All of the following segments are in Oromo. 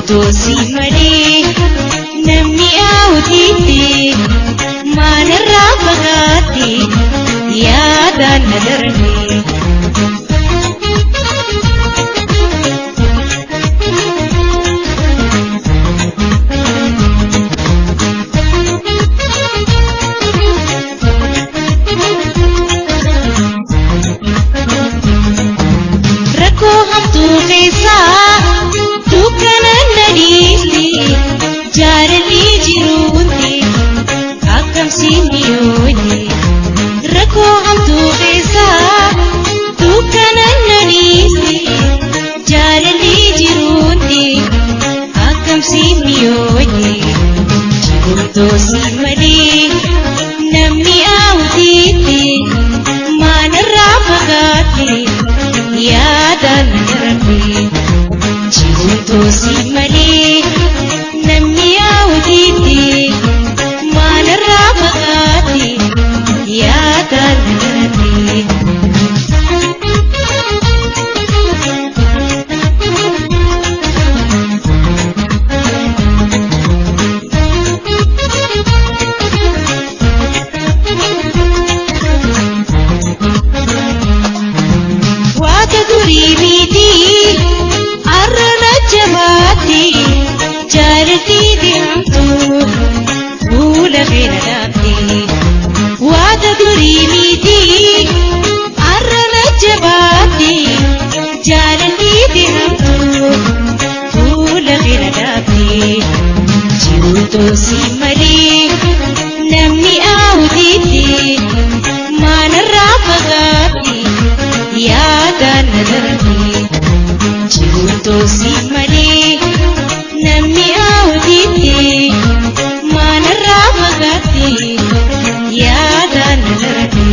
Jiruutosi malee namni aawwitiitti maalirraa fagaatti yaadaan na darbe. Rakkoo hamtuu keessaa dukkanaan na dhiisni jaalalli jiruutti akkamsiin dhiyooti. Rakkoo hamtuu keessaa dukkanaan na dhiisni jaalalli jiruutti akkamsiin dhiyooti. Jiruutosi malee namni aawwitiitti maalirraa fagaatti yaadaan na darbe. Jiruutosi malee namni aawwitiitti maalirraa fagaatti yaadaan na darbe. Waata durii miti arrana jabaatti jaalalli deemtu fuula keenya dhaabde. Waata durii miti arrana jabaatti jaalalli deemtu fuula keenya dhaabde. Jiruutosi malee namni aawwitiitti maalirraa fagaatti yaadaan na darbe. Jiruutosi malee namni aawwitiitti maalirraa fagaatti yaadaan na darbe.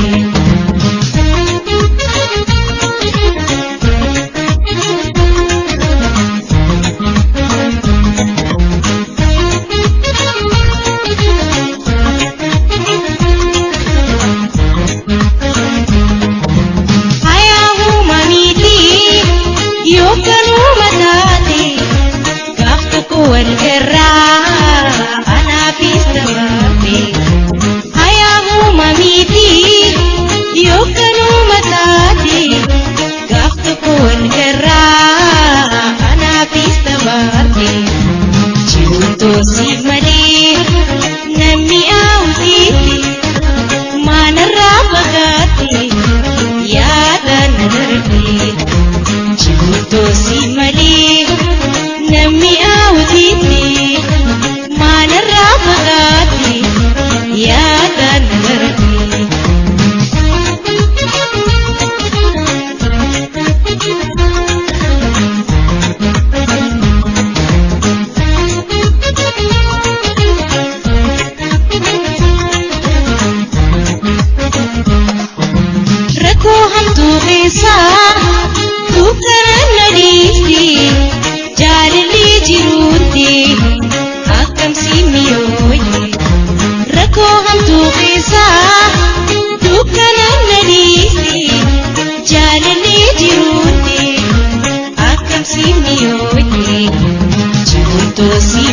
Yookanuma taate gaaf tokko wal garraa anaafis taphate. Hayaahuma miti yookanuma taate gaaf tokko wal garraa anaafis taphate. Jiruutosi malee namni aawwitiitti maalirraa fagaatti yaadaan na darbe. Jiruutosi malee namni aawwitiitti maalirraa fagaatti yaadaan na darbe. Rakkoo hamtuu keessaa dukkanaan na dhiisni jaalalli jiruutti akkamsiin dhiyooti. Rakkoo hamtuu keessaa dukkanaan na dhiisni jaalalli jiruutti akkamsiin dhiyooti. Jiruutosi